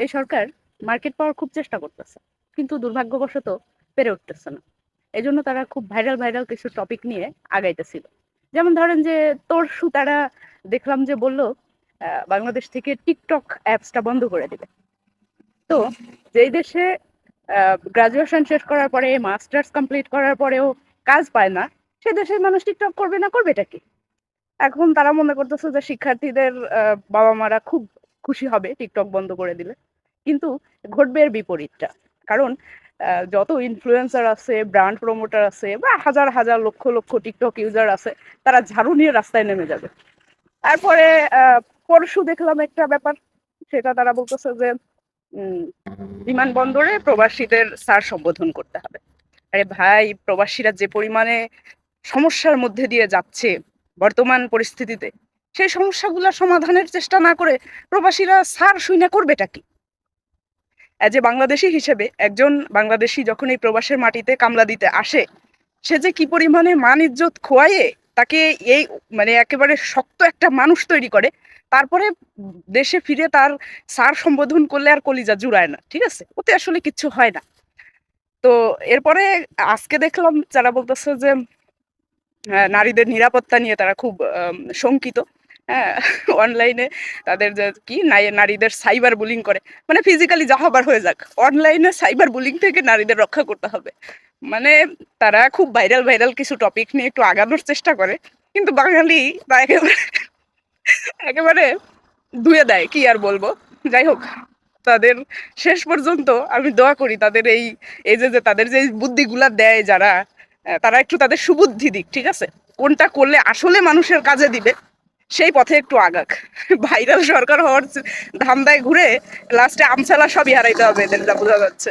এই সরকার মার্কেট পাওয়ার খুব চেষ্টা করতেছে, কিন্তু দুর্ভাগ্যবশত পেরে উঠতেছে না। এই জন্য তারা খুব ভাইরাল ভাইরাল কিছু টপিক নিয়ে আগাইতেছিল। যেমন ধরেন যে তরশু তারা দেখলাম যে বলল বাংলাদেশ থেকে টিকটক অ্যাপসটা বন্ধ করে দিবে। তো যেই দেশে গ্রাজুয়েশন শেষ করার পরে মাস্টার্স কমপ্লিট করার পরেও কাজ পায় না, সে দেশের মানুষ টিকটক করবে না, করবেটা কি? এখন তারা মনে করতেছে যে শিক্ষার্থীদের বাবা মারা খুব খুশি হবে টিকটক বন্ধ করে দিলে, কিন্তু ঘটবে এর বিপরীতটা। কারণ যত ইনফ্লুয়েন্সার আছে, ব্র্যান্ড প্রমোটার আছে, বা হাজার হাজার লক্ষ লক্ষ টিকটক ইউজার আছে, তারা ঝাড়ু নিয়ে রাস্তায় নেমে যাবে। তারপরে পরশু দেখলাম একটা ব্যাপার, সেটা তারা বলতেছে যে বিমানবন্দরে প্রবাসীদের স্যার সম্বোধন করতে হবে। আরে ভাই, প্রবাসীরা যে পরিমাণে সমস্যার মধ্যে দিয়ে যাচ্ছে বর্তমান পরিস্থিতিতে, সেই সমস্যাগুলো সমাধানের চেষ্টা না করে প্রবাসীরা স্যার শুইনা করবেটা কি? অ্যাজ এ বাংলাদেশি হিসেবে একজন বাংলাদেশি যখন এই প্রবাসের মাটিতে কামলা দিতে আসে, সে যে কি পরিমাণে মান ইজ্জত খোয়াইয়ে তাকে এই মানে একেবারে শক্ত একটা মানুষ তৈরি করে, তারপরে দেশে ফিরে তার স্যার সম্বোধন করলে আর কলিজা জুড়ায় না, ঠিক আছে? ওতে আসলে কিচ্ছু হয় না। তো এরপরে আজকে দেখলাম যারা বলতেছে যে নারীদের নিরাপত্তা নিয়ে তারা খুব শঙ্কিত। হ্যাঁ, অনলাইনে তাদের যে কি নারীদের সাইবার বুলিং করে, মানে ফিজিক্যালি যা হবার হয়ে যাক, অনলাইনে সাইবার বুলিং থেকে নারীদের রক্ষা করতে হবে। মানে তারা খুব ভাইরাল ভাইরাল কিছু টপিক নিয়ে একটু আগানোর চেষ্টা করে, কিন্তু বাঙালি তা একেবারে একেবারে ধুয়ে দেয়, কি আর বলবো। যাই হোক, তাদের শেষ পর্যন্ত আমি দোয়া করি তাদের এই এই যে তাদের যে বুদ্ধিগুলা দেয় যারা, তারা একটু তাদের সুবুদ্ধি দিক, ঠিক আছে? কোনটা করলে আসলে মানুষের কাজে দিবে সেই পথে একটু আগাক। ভাইরাল সরকার হওয়ার ধান্দায় ঘুরে লাস্টে আমসালা সবই হারাইতে হবে, এদের যা বোঝা যাচ্ছে।